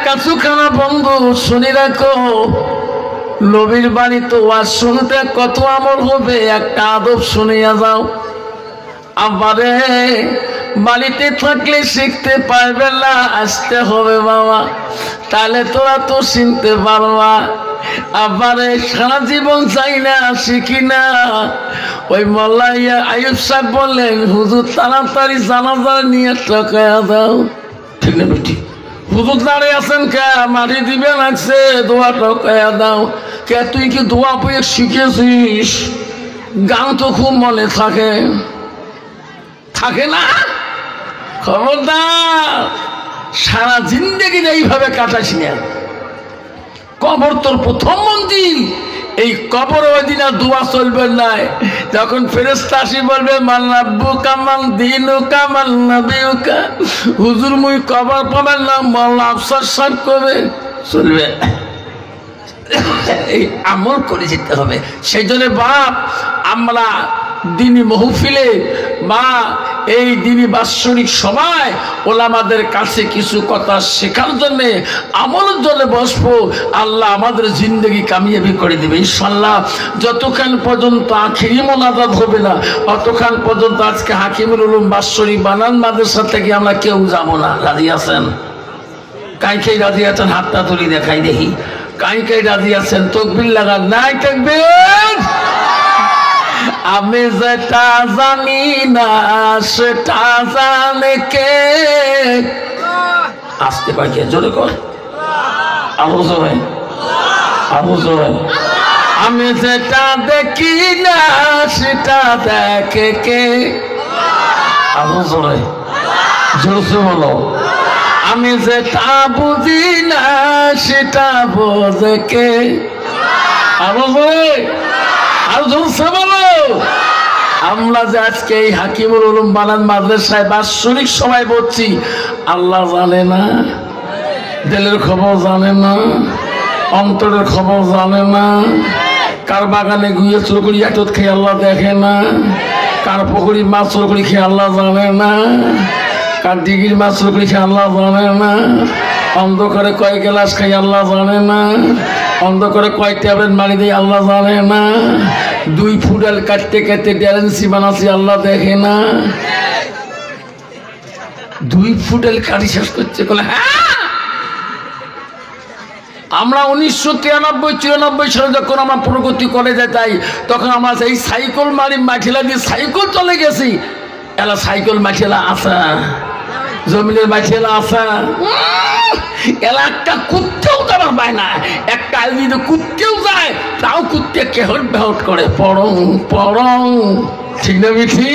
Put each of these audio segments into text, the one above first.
কাছুখানা বন্ধু শুনে রাখো, নবীর বাণী তো ওয়াজ শুনতে কত আমল হবে, একটা আদব শুনিয়া যাও। আমারে বাড়িতে থাকলে শিখতে পারবে না, আসতে হবে বাবা, তাহলে তোরা তো চিনতে পারবা। আমারে সারা জীবন চাই না, শিখি না। ওই মোল্লা আইয়ুব সাহেব বললেন, হুজুর তাড়াতাড়ি জানাজা নিয়ে টাকায়া দাও। ঠিক না বেটি? হুজুর দাঁড়িয়ে আছেন কে? মাটি দিবে লাগছে, দোয়া টাকায়া দাও। কে তুই কি দোয়া পেয়ে শিখেছিস? গান তো খুব মনে থাকে, থাকে না? খবরদার, সারা জিন্দেগি এইভাবে কাটাইস না। কবর তোর প্রথম মন্দির, এই কবর ওই দিন আর দোয়া চলবে না। যখন ফেরেশতা আসি বলবে মান রাব্বুকা মান দীনুকা মান নবিয়ুকা, হুজুর মুই কবর পাবেন না, মাওলানা আফসার সাহেব কবে চলবে। এই আমল করে যেতে হবে। সেই জন্য বাপ, আমরা দিনী মাহফিলে বা এই দিনী বাৎসরিক সময় ওলামাদের কাছে কিছু কথা শেখার জন্যে, আমলের জন্য বসবো। আল্লাহ আমাদের জিন্দগি কামিয়াবি করে দেবে ইনশাল্লাহ। যতক্ষণ পর্যন্ত আখিরি মোনাজাত হবে না, অতক্ষণ পর্যন্ত আজকে হাকিমুল উলুম বাৎসরিক বানান মাদ্রাসা থেকে আমরা কেউ যাবো না। রাজি আছেন? কাই কাই রাজি আছেন? হাতটা তুলি দেখাই দেখি। কাই কাই রাজি আছেন? তকবীর লাগান। নাই তাকবীর। আমি যেটা জানি না সেটা জানে কে? আসতে পারছে জোরে কর, আরো জোরে, আরো জোরে। আমি যেটা দেখি না সেটা দেখে কে? আরো জোরে, জোরে বলো। আমি যেটা বুঝি না সেটা বোঝে কে? আরো জোরে, আরো জোরসে বলো। আমরা যে আজকে এই হাকিমুল উলুম বানান মাদ্রাসায় বাৎসরিক সময় বলছি, আল্লাহ জানে না? দিলের খবর জানে না? অন্তরের খবর জানে না? কার বাগানে গুয়ে চুরকুড়ি এটত খেয়ে আল্লাহ দেখে না? কার পুকুরি মাছ চুরকুড়ি খেয়ে আল্লাহ জানে না? কার ডিগির মাছ চুরকুড়ি খেয়ে আল্লাহ জানে না? অন্ধকারে কয় গ্লাস খাই আল্লাহ জানে না? অন্ধকারে কয় ট্যাবলেট মারি দেয় আল্লাহ জানে না? 2 ফুটাল কাটতে কাটতে ড্যারেন্সি বানাচ্ছি আল্লাহ দেখে না? 2 ফুটাল কাটি শেষ করছে বলে। হ্যাঁ, আমরা 1993-94 সালে যখন আমরা প্রগতি কলেজে যাই, তখন আমরা এই সাইকেল মারি মাঠিলা দিয়ে সাইকেল চলে গেছি। এলা সাইকেল মাঠিলা আসা, জমিনের মাঠিলা আসা, এলা একটা কুত্তেও যাবার পায় না। একটা যদি কুত্তেও যায়, তাও কুত্তে কেহট বেহট করে, পরং পরং। ঠিক না বিঠি?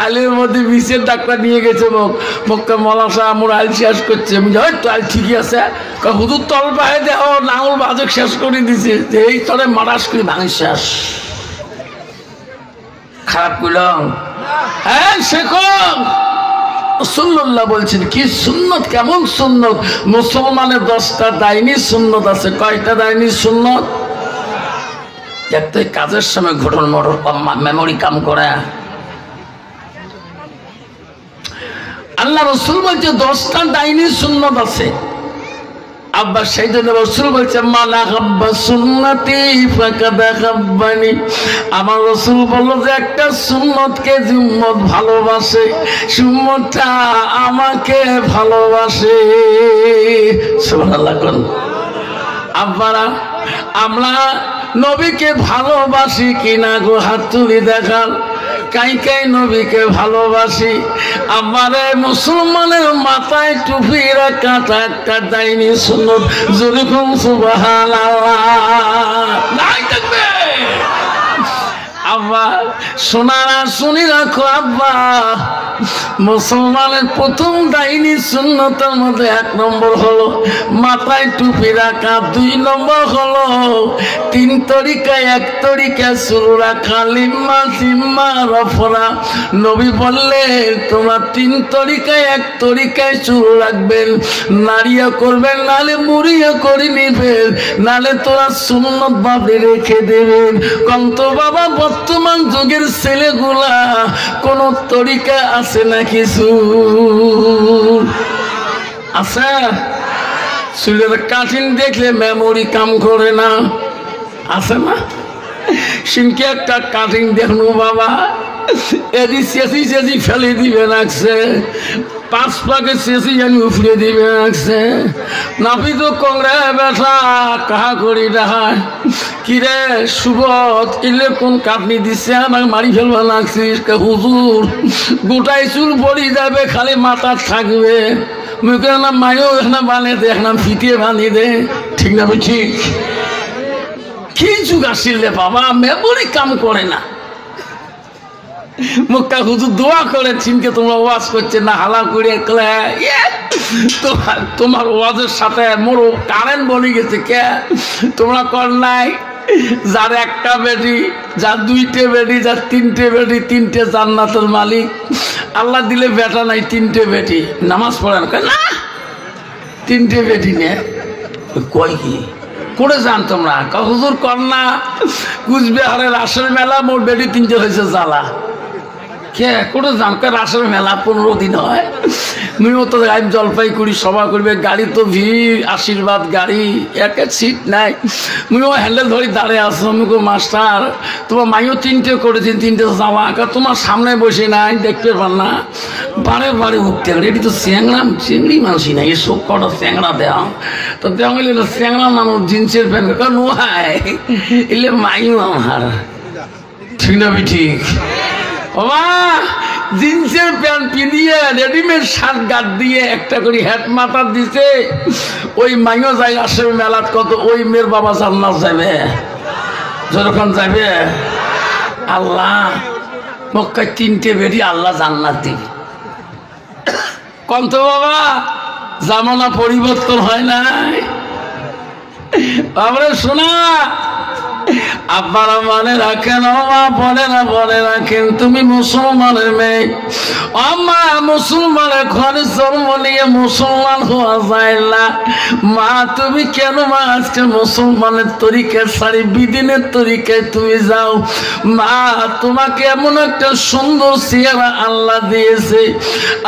আলের মধ্যে বিষের ডাক্তার নিয়ে গেছে মক্কা মলাশা আমার আল শেষ করছে। আমি হয়তো আল ঠিকই আছে, হুজুর তল পায়ে দেহ নাঙল বাজক শেষ করে দিছে, এই তলে মারাস করে ভাঙি শেষ। খারাপ করলাম? হ্যাঁ, শেখো। রাসূলুল্লাহ বলছেন কি সুন্নত, কেমন সুন্নত? মুসলমানের 10টা দাইনি সুন্নত আছে। কয়টা দাইনি সুন্নত? একটা কাজের সময় ঘটন মটর মেমোরি কাম করে। আল্লাহ রসুল বলছে 10টা দাইনি সুন্নত আছে। আব্বা সেই জন্য রসুল বলছে মালা হাব্বা সুন্নতি ফাকাদ হাব্বানি। আমার রসুল বলল যে একটা সুন্নতকে যে উম্মত ভালোবাসে, সুন্নতটা আমাকে ভালোবাসে। সুবহানাল্লাহ। আব্বারা, আমরা নবীকে ভালোবাসি কিনা গো? হাত তুলি দেখান। কাই কাই নবীকে ভালোবাসি? আমারে মুসলমানের মাথায় টুপি রাখাটা একটা দাইনি সুন্নত। যেরকম সুবহানাল্লাহ। নাই থাকবে আব্বা, সোনারা শুনি রাখো আব্বা, মুসলমানের প্রথম দাইনি সুন্নতের মধ্যে 1 নম্বর হলো মাথায় টুপি রাখা, 2 নম্বর হলো 3 তরিকায় 1 তরিকায় চুল রাখা, লিম্মা জিম্মা রফরা। নবী বললেন তোমরা 3 তরিকায় 1 তরিকায় চুল রাখবেন, নাড়িয়া করবেন, নালে মুড়িয়া করে নিবেন, নালে তোরা সুন্নত ভাবে রেখে দেবেন। কন্ত বাবা, বর্তমান যুগের ছেলেগুলা কোন তরিকা আছে না কিছু? আছে? চুলের কাটিং দেখলে মেমোরি কাম করে না, আছে না? সিনকে একটা কাটিং দেখলো বাবা, এদি চেঁচি চেঁচি ফেলে দিবে লাগছে, 5 পাকে চেঁচি জানি উফরে দিবে লাগছে। নাপি তো কংরে বেঠা কাহা করি দেখায়, কিরে সুবত ইলে কোন কাটনি দিচ্ছে, আমাকে মারি ফেলবা লাগছিস? হুজুর গোটাই চুল পড়ি যাবে, খালি মাথা থাকবে। মুখে না মায়ও এখানে বানিয়ে দে, এখানে ফিটিয়ে বানিয়ে দে, ঠিক না? ঠিক কি যুগ আসিল রে বাবা, মেমোরি কাম করে না। মুক্কা হুজুর দোয়া করে চিনকে তোমরা ওয়াজ করছে না, হালা করে তোমার ওয়াজের সাথে মোর কারেন্ট বলি গেছে। কে তোমরা কর নাই? যার একটা বেটি, যার 2টে বেটি, যার 3টে বেটি, 3টে জান্নাতের মালিক। আল্লাহ দিলে বেটা নাই, 3টে বেটি নামাজ পড়েন না, 3টে বেটি নে কয় কি করে যান তোমরা? হুজুর কর না, কুচবিহারের রাসের মেলা, মোর বেটি 3টে হয়েছে জ্বালা। কে করে যান? রাসের মেলা 15 দিন হয়। মুইও তো গাইব জলপাইগুড়ি সভা করবে, গাড়ি তো ভিড়, আশীর্বাদ গাড়ি, একে সিট নাই। মুইও হ্যান্ডেল ধরি দাঁড়িয়ে আসলাম। আমি মাস্টার তোমার মাইও 3টে করেছেন, 3টে যাওয়া, তোমার সামনে বসে নাই, দেখতে পার না, বারে বারে উঠতে গেলে এটি তো চিংড়ি মানুষই নাই, এসব কটা চ্যাংড়া দেওয়া তো দেওয়া হইলে চ্যাংড়া মানুষ জিন্সের প্যান্ট নোহাই এলে মাইও আমার, ঠিক না? ঠিক বাবা, জিন্সের প্যান্ট পিঁধিয়ে রেডিমেড শার্ট গাট দিয়ে একটা করে হ্যাট মাথা দিছে, ওই মাইও যায় আসে মেলাত। কত ওই মেয়ের বাবা জান্নাত যাবে, যখন যাবে আল্লাহ মক্কায় 3টে বেটি আল্লাহ জান্নাত দিবে। কন্ত বাবা, জামানা পরিবর্তন হয় নাই বাবারে? শোনা আপনারা মনে রাখেন, মা বলে রাখেন, তুমি মুসলমানের মেয়ে, মা মুসলমানের ঘরে জন্ম নিয়ে মুসলমান হওয়া যায় না। মা তুমি কেন মা আজকে মুসলমানের তরিকায় ছাড়ি বিদিনের তরিকায় তুমি যাও? মা তোমাকে এমন একটা সুন্দর চেহারা আল্লাহ দিয়েছে।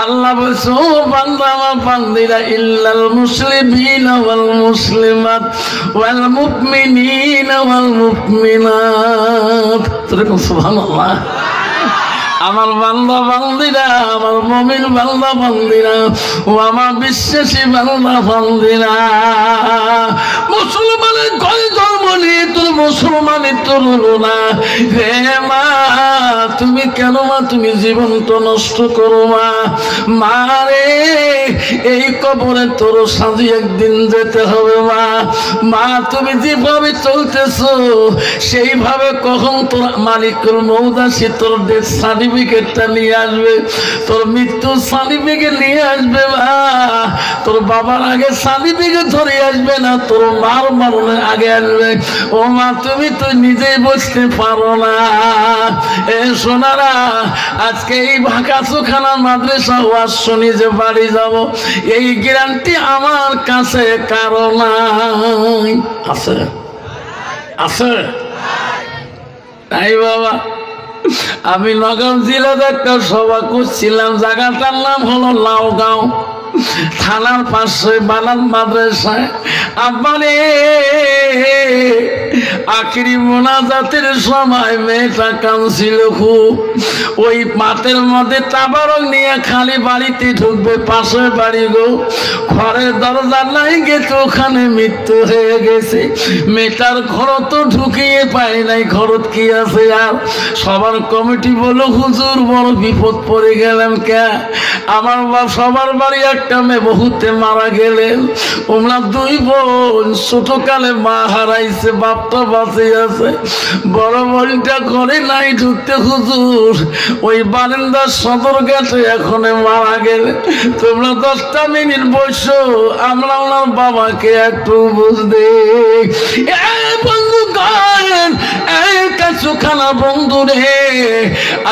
আল্লাহ বলছে, ও বান্দা আমার বান্দিরা, ইল্লাল মুসলিমিনা ওয়াল মুসলিমাত ওয়াল মুমিনিনা ওয়াল মুমিনাত। সুবহানাল্লাহ। আমার বান্দা বান্দিরা, আমার মুমিন বান্দা বান্দিরা, ও আমার বিশ্বাসী বান্দা বান্দিরা, মুসলমানের ঘরে জন্ম নিয়ে তোর মুসলমানের তোর না হে মা, তুমি কেন মা তুমি জীবনটা নষ্ট করো? মা রে, এই কবরে তোর সাজি একদিন যেতে হবে। মা তুমি যেভাবে চলতেছো সেইভাবে কখন তোর মালিকুল মউত আসি তোর ডেথ সার্টিফিকেটটা নিয়ে আসবে, তোর মৃত্যু সার্টিফিকেট নিয়ে আসবে। মা তোর বাবার আগে সার্টিফিকেট ধরে আসবে না, তোর মার মরণের আগে আসবে। ও মা তুমি তো নিজেই বুঝতে পারো না। এ সোনারা, আজকে এই ভাকাসুখানা মাদ্রাসা ওয়াজ শুনি যে বাড়ি যাব, এই গ্যারান্টি আমার কাছে কারো নাই। আছে আছে তাই বাবা, আমি নগাঁও জেলাতে একটা সভা করছিলাম, জায়গাটার নাম হলো লাউগাঁও, থানার পাশে বানান মাদ্রাসায়। আব্বারে আখিরি মোনাজাতের সময় মেয়েটা কাঁদছিল খুব। ওই মাঠের মধ্যে তাবারক নিয়ে খালি বাড়িতে ঢুকবে, পাশের বাড়ি গো, ঘরের দরজা নাই গেছে, ওখানে মৃত্যু হয়ে গেছে। মেয়েটার ঘর তো ঢুকিয়ে পায় নাই, ঘরত কি আছে আর? সবার কমিটি বলো, হুজুর বড় বিপদ পড়ে গেলাম। কে? আমার বাপ সবার বাড়ি একটা মেয়ে বহুতে মারা গেলেন। ওমরা 2 বোন, ছোটকালে মা হারাইছে, বাপটা বাঁচে আছে। বড় বোনটা ঘরে নাই ঢুকতে, হুজুর ওই বারান্দার সদর গেছে, এখন মারা গেলে। তোমরা 10টা মিনিট বসো, আমরা ওনার বাবাকে একটু বুঝতে। বন্ধু করেন কাছুখানা বন্ধু রে,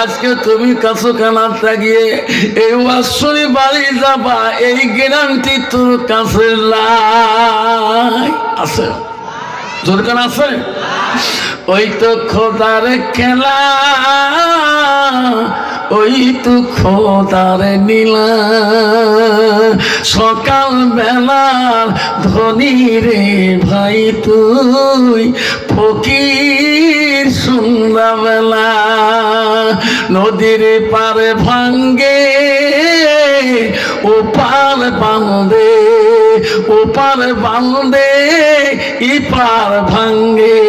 আজকে তুমি কাছুখানা থাকিয়ে এই ওয়াসনি বাড়ি যাবা, এই গ্যারান্টি তোর কাছে আছে? দরকার আছে? ওই তো খোদার খেলা, ওই তো খোদার নীলা। সকাল বেলার ধনী রে ভাই তুই ফকির সন্ধ্যাবেলা নদীর পারে ভাঙ্গে ওপার বাঁধে ওপার বাঁধে ইপার ভাঙ্গে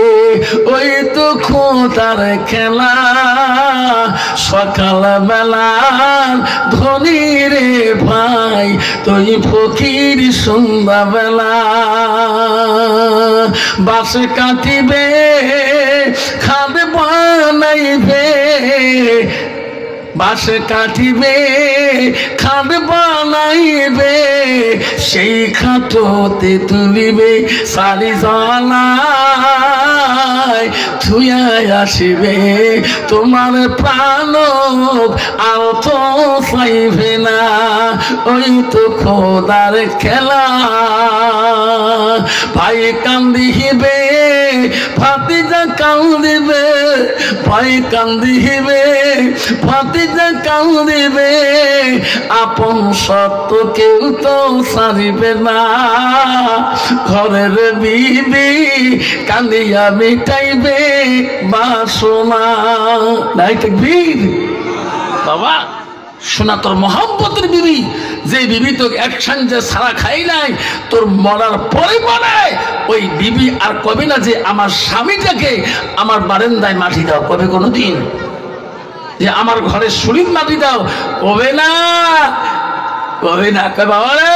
ওই তো খোঁতার খেলা সকাল বেলার ধনী রে ভাই তুই ফকির সন্ধ্যাবেলা বাস কাটিবে খাদ বানাইবে বাস কাটিবে খাদ বানাইবে সেই খাটোতে তুলিবে সারি জানায় থুয়ায় আসিবে তোমার প্রাণ আর তো চাইবে না ওই তো খোদার খেলা ভাই কান্দিবে ভাতিজা কান্দিবে ভাই কান্দিবে ভাতিজা কান্দিবে আপন সত্য কেউ তো সারিবে না ঘরের বিবি কান্দিয়া মিটাইবে বাসনা নাই তাকবীর বাবা শোনা তোর মোহাম্মতের বিবি যে বিবি তো একসঙ্গে সারা খাই নাই তোর মরার পরে বলে ওই বিবি আর কবে না যে আমার স্বামীটাকে আমার বারান্দায় মাটি দাও কবে কোনোদিন যে আমার ঘরে শরীর মাটি দাও কবে না কবে না কবে বাবা রে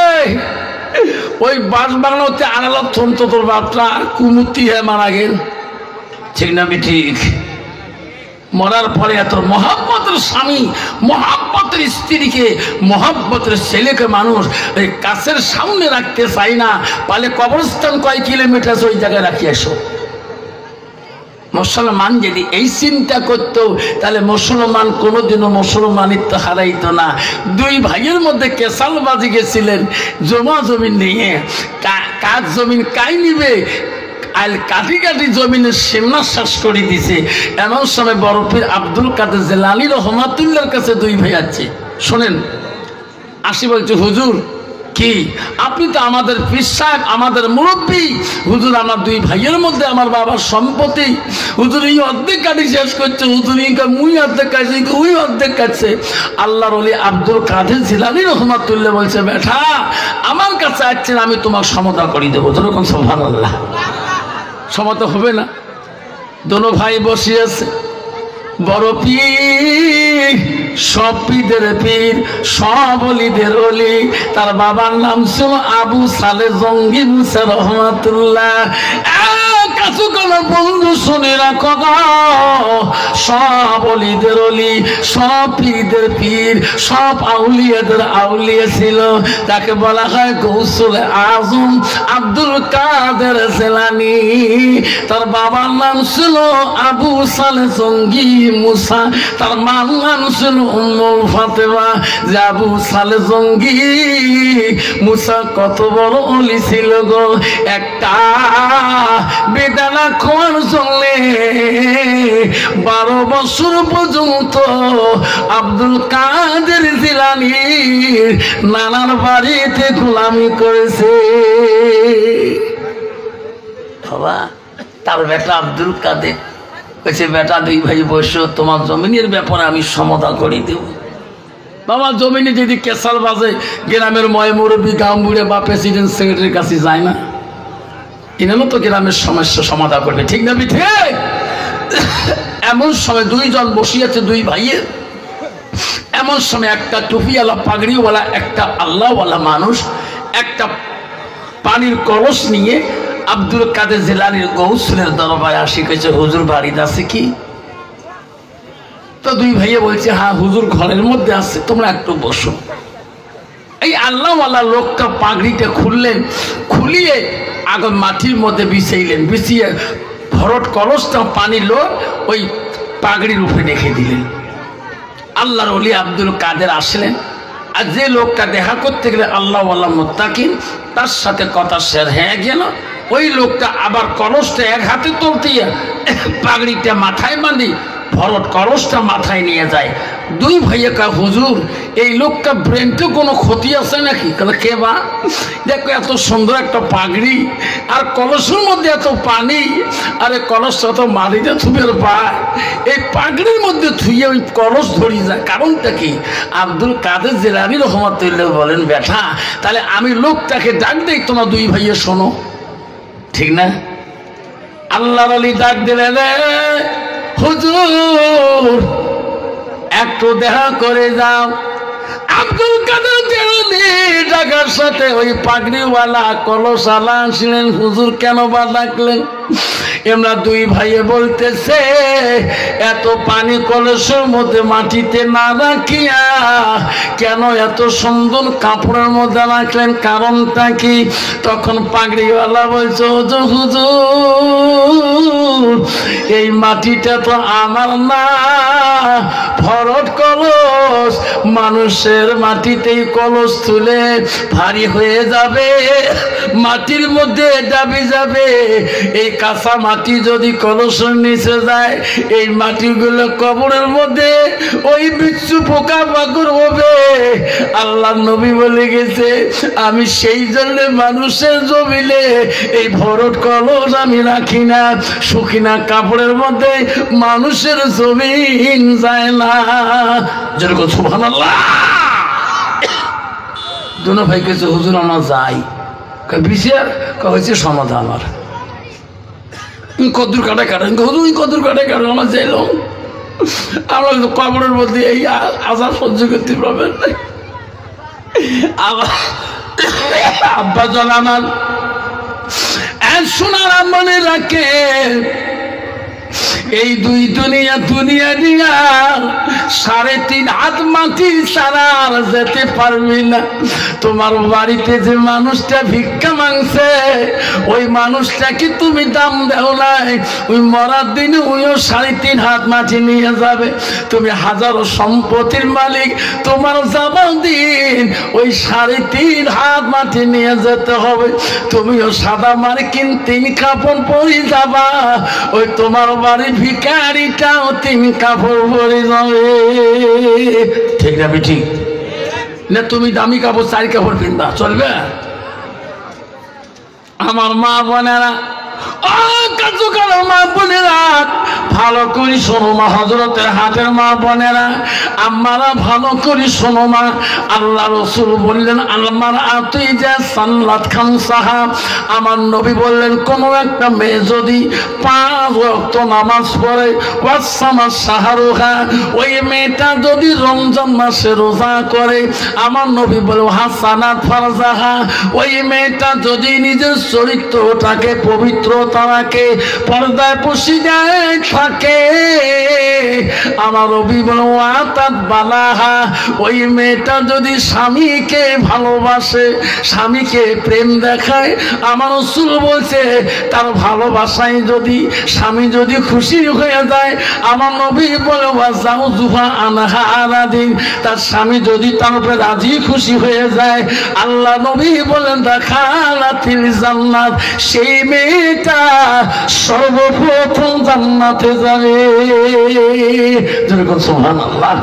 ওই বাস বাংলাতে আনালত থমতো তোর বাপটা কুমুতি হয়ে মারা গেল ঠিক না ঠিক মরার পরে এত মোহাম্মতের স্বামী মোহাম্মতের স্ত্রীকে মোহাম্মতের ছেলেকে মানুষ ওই কাছের সামনে রাখতে চাই না পালে কবরস্থান কয় কিলোমিটার ওই জায়গায় রাখি আসো মুসলমান যদি এই চিন্তা করতো তাহলে মুসলমান কোনোদিনও মুসলমানিত্ব হারাইতো না দুই ভাইয়ের মধ্যে কেসালবাজি গেছিলেন জমা জমিন নিয়ে কার জমিন কাই নিবে আল কাটি কাটি জমিনের সীমা শ্বাস করে দিছে এমন সময় বরফির আব্দুল কাদের জিলানী রহমাতুল্লাহর কাছে দুই ভাই আছে শোনেন আসি বলছে হুজুর কি আপনি তো আমাদের পিসাব আমাদের মুরব্বী হুজুর আমার দুই ভাইয়ের মধ্যে আমার বাবার সম্পত্তি হুজুর এই অর্ধেক কাটি শেষ করছে হুজুর মুই অর্ধেক কাটছে ওই অর্ধেক কাটছে আল্লাহর ওলি আব্দুল কাদের জিলানী রহমাতুল্লাহ বলছে বেটা আমার কাছে আসছেন আমি তোমার সমতা করে দেবো যেরকম সুবহানাল্লাহ সমতা হবে না দোনো ভাই বসে আছে বড় পীর সব পীরদের পীর সব অলিদের অলি তার বাবার নাম ছিল আবু সালে জঙ্গি মুসা রহমাতুল্লাহ কাছু কোন বন্ধু শুনে রাখো সব অলিদের অলি সব পীরদের পীর সব আউলিয়াদের আউলিয়া ছিল তাকে বলা হয় গৌসুল আজম আব্দুল কাদের জিলানী তার বাবার নাম ছিল আবু সালে জঙ্গি মুসা তার মার নাম ছিল উম্মুল ফাতেমা যে আবু সালে জঙ্গি মুসা কত বড় অলি ছিল গো একটা বেদানা খোয়ার চলে 12 বছর পর্যন্ত আব্দুল কাদের জিলানীর নানার বাড়িতে গোলামি করেছে বাবা তার বেটা আব্দুল কাদের কইছে বেটা দুই ভাই বসো তোমার জমিনের ব্যাপারে আমি সমতা করে দেব বাবা জমিনে যদি কেসাল বাজে গ্রামের ময় মুরব্বী গাঁও বুড়ে বা প্রেসিডেন্ট সেক্রেটারির কাছে যায় না ইনানো তো গ্রামের সমস্যা সমাধান করবে ঠিক না ঠিক এমন সময় দুইজন বসিয়েছে দুই ভাইয়ের এমন সময় একটা টুপিওয়ালা পাগড়িওয়ালা একটা আল্লাহওয়ালা মানুষ একটা পানির কলস নিয়ে আব্দুল কাদের জিলানীর গৌসুলের দরবারে আসি কইছে হুজুর বাড়িতে আছে কি তো দুই ভাইয়ে বলছে হ্যাঁ হুজুর ঘরের মধ্যে আছে তোমরা একটু বসো এই আল্লাহওয়ালা লোকটা পাগড়িটা খুললেন খুলিয়ে আগে মাটির মধ্যে বিছাইলেন বিছিয়ে ভরট কলসটা পানি লোক ওই পাগড়ির উপরে রেখে দিলেন আল্লাহর ওলি আব্দুল কাদের আসলেন আর যে লোকটা দেখা করতে গেলে আল্লাহওয়ালা মুত্তাকিন তার সাথে কথা শেয়ার হয়ে গেল ওই লোকটা আবার কলসটা এক হাতে তুলতে পাগড়িটা মাথায় বাঁধি ভরত কলসটা মাথায় নিয়ে যায়। দুই ভাইয়া কা হুজুর এই লোকটা ব্রেনতে কোনো ক্ষতি আছে নাকি? কে বা? দেখো এত সুন্দর একটা পাগড়ি আর কলসের মধ্যে এত পানি, আরে কলসটা তো মাটিতে থুবের পায়, এই পাগড়ির মধ্যে থুয়ে ওই কলস ধরি যায়, কারণটা কি? আব্দুল কাদের জিলানী রহমাতুল্লাহ বলেন, বেটা তাহলে আমি লোকটাকে ডাক দেই, তোমরা দুই ভাইয়া শোনো, ঠিক না? আল্লাহর আলী ডাক দিলেন, হুজুর একটু দেখা করে যাও। আব্দুল কাদের জিলানী ডাকার সাথে ওই পাগড়িওয়ালা কলসওয়ালা আসলেন। হুজুর কেন বা ডাকলেন? আমরা দুই ভাইয়ে বলতেছে, এত পানি কলসের মধ্যে মাটিতে না রাখিয়া কেন এত সুন্দর কাপড়ের মধ্যে রাখলেন, কারণটা কি? তখন পাগড়িওয়ালা বলছে, হুজুর এই মাটিটা তো আমার না, ভরত কলস, মানুষের মাটিতেই কলস তুলে ভারী হয়ে যাবে, মাটির মধ্যে দাবি যাবে। এই কাঁচা মাটি যদি কলসের নিচে যায়, এই মাটিগুলো কবরের মধ্যে ওই বিচ্ছু পোকা মাকড় হবে। আল্লাহ নবী বলে গেছে, আমি সেই জন্য মানুষের জমিলে এই ভরত কলস আমি রাখি না, শুকিনা কাপড়ের মধ্যে মানুষের জমিন যায় না। যেরকম সুবহানাল্লাহ। দুনো ভাই কেছে, হুজুর আমার যাই, বিচার হয়েছে সমাধান। আমার কদ্দুর কাটা কাটেন, হুজুর কদ্দুর কাটা কাটেন, আমার যাইল, আমরা কিন্তু কবরের মধ্যে এই আজাব সহ্য করতে পারবেন না। আব্বা জন আমার সোনার মনে রাখে, এই দুই দুনিয়া দিয়া 3.5 হাত মাটি ছাড়া যেতে পারবি না। তোমার বাড়িতে যে মানুষটা ভিক্ষা মাংছে, ওই মানুষটাকে তুমি দাম দেও নাই, ওই মরার দিনে ওইও 3.5 হাত মাটি নিয়ে যাবে। তুমি হাজারো সম্পত্তির মালিক, তোমার যাবার দিন ওই 3.5 হাত মাটি নিয়ে যেতে হবে। তুমিও সাদা মার্কিন 3 কাপড় পরে যাবা, ওই তোমার বাড়ি ভিখারিটাও 3 কাপড় পরে যাবে। ঠিক না? ঠিক না? তুমি দামি কাপড় 4 কাপড় কিনবা, চলবে? আমার মা বোনেরা, মা বোনেরা ভালো করে শোনো, মা হযরতের হাতের মা বোনেরা, আমারা ভালো করে শোনো মা। আল্লাহ রাসূল বললেন, আমার আতুই যা সাল্লাত খামসাহা, আমার নবী বললেন, কোন একটা মেয়ে যদি 5 ওয়াক্ত নামাজ পড়ে, ওয়াসামা শাহরুহা, ওই মেয়েটা যদি রমজান মাসে রোজা করে, আমার নবী বলে হাসানাত ফারজাহা, ওই মেয়েটা যদি নিজের চরিত্রটাকে পবিত্রতা রাখে, পর্দায় পশিদায় থাকে, আমার নবী বলে ওয়াতাত বালাহা, ওই মেয়েটা যদি স্বামীকে ভালোবাসে, স্বামীকে প্রেম দেখায়, আমার রাসূল বলছে তার ভালোবাসায় যদি স্বামী যদি খুশি হয়ে যায়, আমার নবী বলে ওয়াজাউজুহা আনহা আরাদিন, তার স্বামী যদি তার উপরে রাজি খুশি হয়ে যায়, আল্লাহ নবী বলেন দাখালাতিল জান্নাত, সেই মেয়েটা সর্বপ্রথম জান্নাতে যাবে। যেরকম সুবহানাল্লাহ।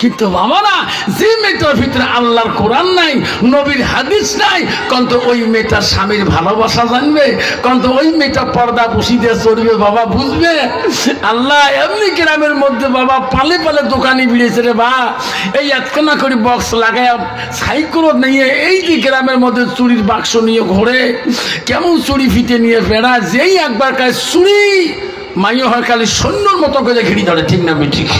কিন্তু বাবারা, যে মেয়েটার ভিতরে আল্লাহর কোরআন নাই, নবীর হাদিস নাই, কিন্তু ওই মেয়েটা স্বামীর ভালোবাসা জানবে, কিন্তু ওই মেয়েটা পর্দা বসিতে চলবে, বাবা বুঝবে। আল্লাহ এমনি গ্রামের মধ্যে বাবা পালে পালে দোকানে বিড়েছে রে বা, এই এতখানা করে বক্স লাগায় সাইকেল নিয়ে এই যে গ্রামের মধ্যে চুরির বাক্স নিয়ে ঘোরে, কেমন চুরি ফিটে নিয়ে বেড়া, যেই একবার কাজ চুরি মাইও হয় খালি সৈন্যর মতো করে ঘিরি ধরে। ঠিক না? ঠিক।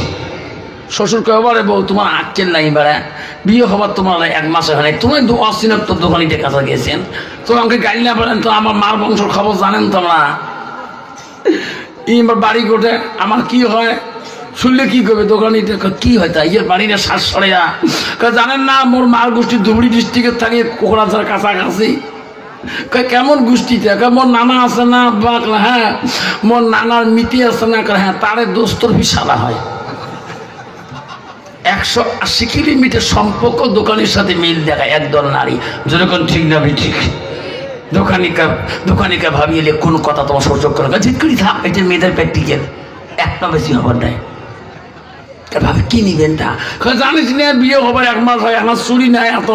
শ্বশুর কবারে বউ তোমার আঁকেল নাই বেড়া, বিয়ে হবার তোমার 1 মাসে হয় নাই, তোমার অচিনত তো দোকানিতে কাছে গেছেন, তো আমাকে গাড়ি না বলেন তো, আমার মার বংশের খবর জানেন তোমরা? এইবার বাড়ি গোটে আমার কি হয় শুনলে কি করবে? দোকানিতে কি হয় তাই বাড়িটা শ্বাস সরে জানেন না, মোর মার গোষ্ঠী ধুবড়ি ডিস্ট্রিক্টের থাকে কোকড়াঝাড় কাছাকাছি। কেমন গোষ্ঠীতে? মোর নানা আছে না? হ্যাঁ। মোর নানার মিতি আছে না? হ্যাঁ। তারে দোস্তর বিশালা হয়। 180 কিলোমিটার সম্পর্ক দোকানের সাথে মিল দেখায় একদল নারী। যেরকম ঠিক না? ঠিক। দোকানিকা ভাবিয়ে কোন কথা তোমার সহ্য করে, ঠিক করি থাক, এটা মেয়েদের প্র্যাকটিক্যাল। একটা বেশি হবার নাই। ভাবে কি নিবেন তা জানিস না বিয়ে হবার 1 মাস হয় আমার চুরি নাই এত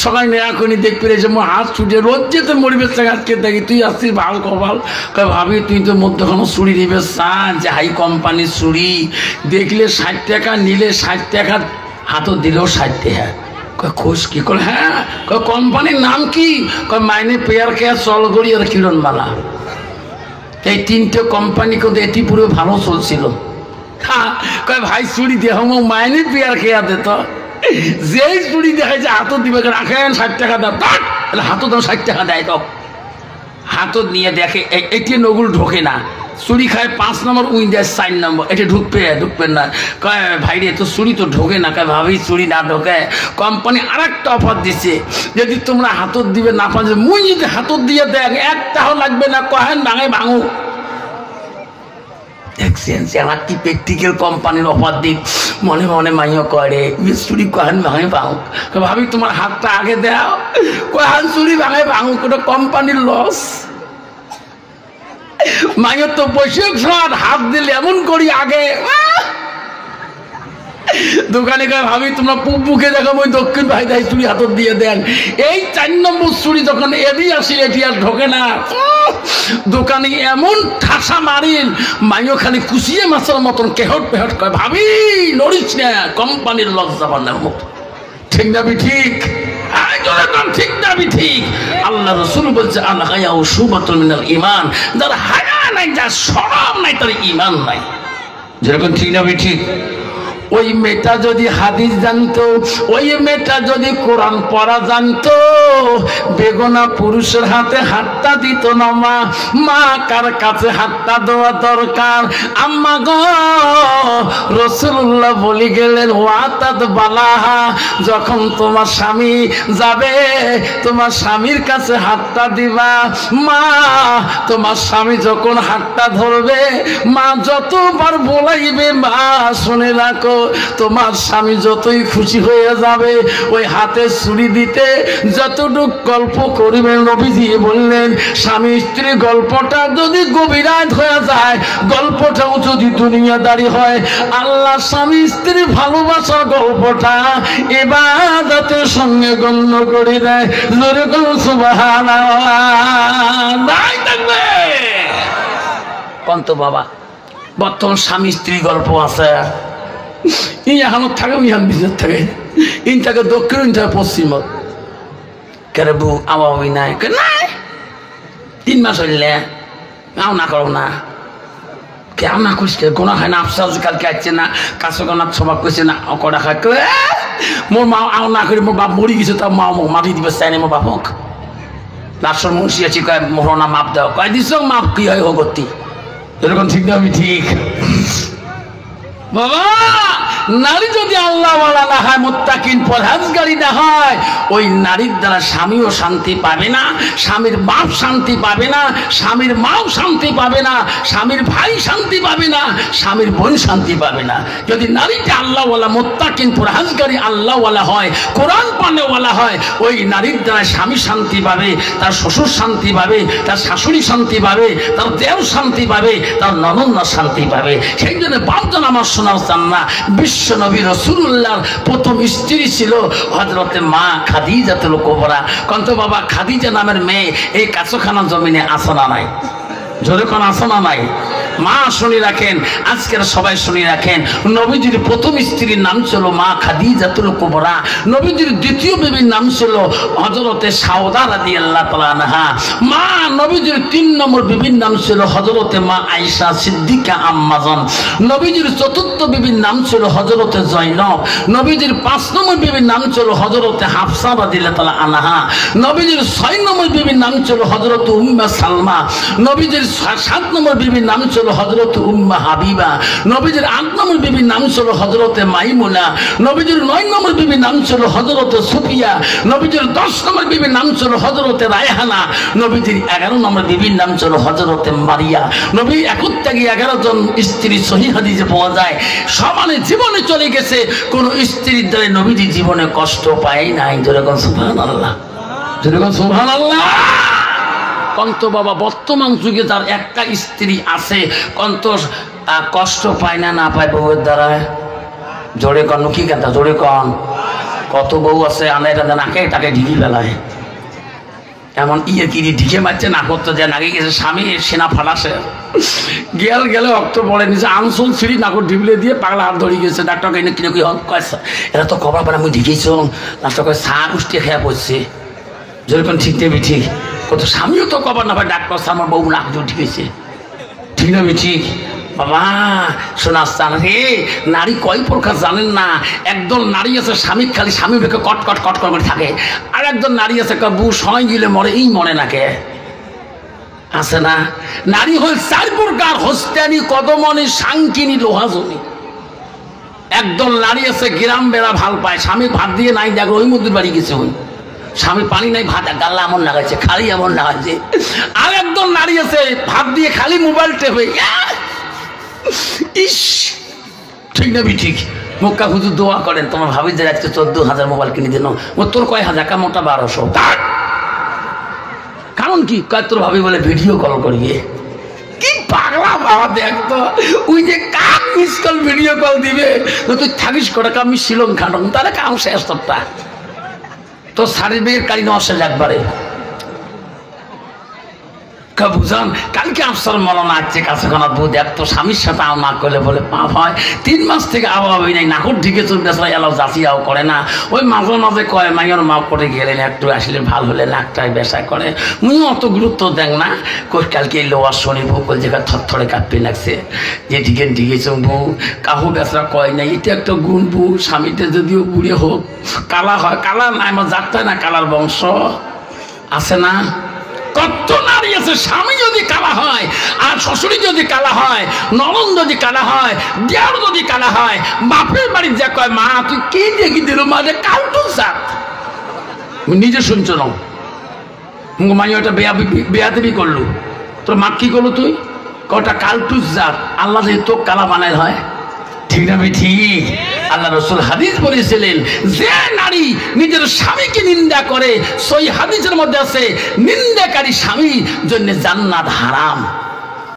সবাই নেই এখনই দেখ পেরেছে মো হাত ছুটে রোজ যেতে মরিবে আজকে দেখি তুই আসছিস ভাল কপাল ভাবি তুই তো মধ্যখানে চুরি নিবে চা যে হাই কোম্পানির চুরি দেখলে 60 টাকা নিলে 60 টাকা হাতও দিলেও 60 টাকা খোঁজ কি করে হ্যাঁ কোম্পানির নাম কি মাইনে পেয়ার কেয়ার চলগড়ি আর কিরণমালা এই 3টে কোম্পানি কিন্তু এটি পুরো ভালো চলছিল। হ্যাঁ ভাই চুরি দিয়ে মাইনে পেয়ার খেয়া দে তো যেই চুরি দেখাইছে হাতও দিবে রাখেন 60 টাকা দাও তাহলে হাতও দাও 60 টাকা দেয় তো হাতও নিয়ে দেখে এটি নগুল ঢোকে না চুরি খায় 5 নম্বর উইন্ডোজ 4 নম্বর এটা ঢুকবেন না কয় ভাই রে তো চুরি তো ঢোকে না কয় ভাবি চুরি না ঢোকে কোম্পানি আরেকটা অফার দিচ্ছে যদি তোমরা হাতত দিবে না পারো মুই যদি হাতত দিয়ে দেন একটাও লাগবে না কহেন ভাঙে ভাঙো দেখছেন আমার কি প্র্যাকটিক্যাল কোম্পানির অফার দিক মনে মনে মাইও করে চুরি কহেন ভাঙে ভাঙো ভাবি তোমার হাতটা আগে দাও কহেন চুরি ভাঙে ভাঙো কোনো কোম্পানির লস মায়ের তো বৈশাখ হাত দিলে এমন করি আগে দোকানে কয় ভাবি তোমরা পুকে দেখো ওই দক্ষিণ ভাই দাই চুরি হাতত দিয়ে দেন এই 4 নম্বর চুরি যখন এদি আসি এটি আর ঢোকে না দোকানে এমন ঠাসা মারিন মাইও খালি কুচিয়ে মাছের মতন কেহট পেহট কয় ভাবি নড়িস না কোম্পানির লস যাবার না মতো ঠিক না ঠিক ঠিক দাবি ঠিক আল্লাহ রাসূল বলছে আল হায়াউ শুবাতুন মিনাল ঈমান যার হায়া নাই যার শরম নাই তার ঈমান নাই যেরকম ঠিক দাবি ঠিক ওই মেয়েটা যদি হাদিস জানতো ওই মেয়েটা যদি কোরআন পড়া জানতো বেগনা পুরুষের হাতে হাতটা দিত না মা কার কাছে হাতটা দেওয়া দরকার আম্মা গো রাসূলুল্লাহ বলি গেলেন ওয়াতাদ বালাহা যখন তোমার স্বামী যাবে তোমার স্বামীর কাছে হাতটা দিবা মা তোমার স্বামী যখন হাতটা ধরবে মা যতবার বলাইবে মা শুনে রাখো তোমার স্বামী যতই খুশি হয়ে যাবে ওই হাতে ছুরি দিতে যতটুক গল্প করিবেন নবীজি বললেন স্বামী স্ত্রী গল্পটা যদি গভীরাত হয়ে যায় গল্পটাও যদি দুনিয়াদারি হয় আল্লাহ স্বামী স্ত্রী ভালোবাসার গল্পটা ইবাদতের সঙ্গে গণ্য করে দেয় জোরে বলো সুবহানাল্লাহ কন্ত বাবা বর্তমান স্বামী স্ত্রী গল্প আছে ইহানত থাকে ইহান বিজনেস থাকে ইন থাকে দক্ষিণ ইন থাকে পশ্চিম কেরে বউ আবাবি নাই নাই 3 মাস হইলে আও না করো না কে আও না করিস গোনা খায় না আফসাস কালকে আসছে না কাছে গোনা সবাব করছে না কটা খায় মোর মা আও না করি মোর বাপ মরি গেছে তার মা মাটি দিবে চাই না মোর বাপক লাস্টর মুন্সি আছি কয় মোহনা মাপ দাও কয় দিস মাপ কি হয় হগতি এরকম ঠিক না আমি ঠিক বাবা নারী যদি আল্লাহওয়ালা না হয় মুত্তাকিন পরহেজগারী না হয় ওই নারীর দ্বারা স্বামীও শান্তি পাবে না স্বামীর বাপ শান্তি পাবে না স্বামীর মাও শান্তি পাবে না স্বামীর ভাই শান্তি পাবে না স্বামীর বোন শান্তি পাবে না যদি নারীটা আল্লাহওয়ালা মুত্তাকিন পরহেজগারী আল্লাহওয়ালা হয় কোরআন পানেওয়ালা হয় ওই নারীর দ্বারা স্বামী শান্তি পাবে তার শ্বশুর শান্তি পাবে তার শাশুড়ি শান্তি পাবে তার দেও শান্তি পাবে তার ননদ শান্তি পাবে সেই জন্য বাপজন আমার শোনাও চান না বিশ্ব নবী রাসূলুল্লাহর প্রথম স্ত্রী ছিল হযরতে মা খাদিজাতুল কুবরা কন্ত বাবা খাদিজা নামের মেয়ে এই কাছখানা জমিনে আছে না নাই জোরে কোন আছে না নাই মা শুনি রাখেন আজকের সবাই শুনি রাখেন নবীজির প্রথম স্ত্রীর নাম ছিল মা খাদিজাতুল কুবরা নবীজির দ্বিতীয় বিবির নাম ছিল হযরতে সাউদা রাদিয়াল্লাহু তাআলা আনহা মা নবীজির 3 নম্বর বিবির নাম ছিল হযরতে মা আয়েশা সিদ্দিকা আম্মাজান নবীজির চতুর্থ বিবির নাম ছিল হযরতে জয়নব নবীজির 5 নম্বর বিবির নাম ছিল হযরতে হাফসা রাদিয়াল্লাহু তাআলা আনহা নবীজির 6 নম্বর বিবির নাম ছিল হযরতে উম্মে সালমা নবীজির 7 নম্বর বিবির নাম ছিল হযরত উম্মে হাবিবা নবীজির 8 নম্বর বিবির নাম ছিল হযরতে মাইমুনা নবীজির 9 নম্বর বিবির নাম ছিল হযরতে সুফিয়া নবীজির 10 নম্বর বিবির নাম ছিল হযরতে রায়হানা নবীজির 11 নম্বর বিবির নাম ছিল হযরতে মারিয়া নবী একত্যাগী 11 জন স্ত্রী সহিহ হাদিসে পাওয়া যায় সমানে জীবনে চলে গেছে কোন স্ত্রীর দ্বারা নবীজি জীবনে কষ্ট পায় নাই যেরকম সুবহানাল্লাহ যেরকম সুবহানাল্লাহ কন্ত বাবা বর্তমান যুগে যার একটা স্ত্রী আছে কন্ত কষ্ট পায় না না পায় বউয়ের দ্বারা? জোরে কন কি কথা, জোরে কন। কত বউ আছে আনে নাকে তাকে ঢিকি ফেলায়, এমন ইয়ে কিরি ঢিকে মারছে না করতে যায়, নাকি গেছে স্বামী সেনা ফাটাসে গেলে অক্ত পড়ে নিচে আনসুল সিঁড়ি নাকর ঢিবলে দিয়ে পাগলা হাত ধরে গেছে। ডাক্তারকে এনে কিনে কি কয়েছে এরা তো কবার পরে আমি ঢিকেছ। ডাক্তার কয়ে চা উষ্টিয়ে খেয়া পড়ছে। যেরকম ঠিক দেবি ঠিক কত স্বামীও তো কবার না পায়, ডাক্তার আমার বউ নাক জোর ঢিকেছে, ঠিক না ঠিক? বাবা শোনাচ্ছেন রে, নারী কয় প্রকার জানেন না? একদল নারী আছে স্বামী খালি স্বামী রেখে কট কট কট করে থাকে, আর একদল নারী আছে বউ সময় গিলে মরে, এই মরে নাকে আছে না? নারী হল 4 প্রকার, হস্তানি, কদমনি, সাংকিনী, লোহাজনী। একদল নারী আছে গ্রাম বেড়া ভাল পায়, স্বামী ভাত দিয়ে নাই দেখো ওই মন্দির বাড়ি গেছে, ওই স্বামী পানি নাই ভাত গাল্লা এমন লাগাচ্ছে, খালি এমন লাগাচ্ছে। আর একদল নারী আছে ভাত দিয়ে খালি মোবাইল টেপে, ইস ঠিক না ঠিক? মক্কা হুজুর দোয়া করেন তোমার ভাবি যে আজকে 14,000 মোবাইল কিনে দিল, তোর কয় হাজার কা? মোটা 1200। কারণ কি কয় তোর ভাবি বলে ভিডিও কল করিয়ে। কি পাগলা বাবা, দেখতো ওই যে কাক মিস কল ভিডিও কল দিবে, তুই থাকিস করে আমি শিলং খাটং তাহলে কাম শেষ তোরটা, তোর শারীরিক কারি নষ্ট একবারে বুঝান। কালকে আফসর মরনা আছে কাছে খানা বউ দেখ তো স্বামীর সাথে আও না করলে বলে পাপ হয়। 3 মাস থেকে আবহাওয়া নাই, নাকর ঢিকে চলতে এলাও জাচিয়াও করে না। ওই মাঝে মাঝে কয় মাইয়ের মা করে গেলেন একটু আসলে ভাল হলে নাকটাই বেসা করে, মুই অত গুরুত্ব দেখ না। কই কালকে লোয়ার শনি বউ কল জায়গায় থরথরে কাঁপতে লাগছে, যে ঢিকে ঢিকেছ বউ কাহু বেসরা কয় নাই, এটা একটা গুণ বউ। স্বামীটা যদিও বুড়ে হোক কালা হয়, কালা না আমার জাতটাই না কালার বংশ আছে না? কত নারী আছে স্বামী যদি কালা হয়, আর শ্বশুরি যদি কালা হয়, ননদ যদি কালা হয়, দেওর যদি কালা হয়, বাপের বাড়ির যা কয় মা তুই কে দেখি দিল মাঝে কালটু সাত নিজে শুনছ না মাই ওটা বেয়াদেবি করলু, তোর মা কি করলো তুই কটা কালটুস জাত, আল্লাহ যদি তো কালা বানায় হয়, ঠিক না ঠিক? আল্লাহ রাসূল হাদিস বলেছিলেন যে নারী নিজের স্বামীকে নিন্দা করে, সই হাদিসের মধ্যে আছে নিন্দাকারী স্বামীর জন্য জান্নাত হারাম।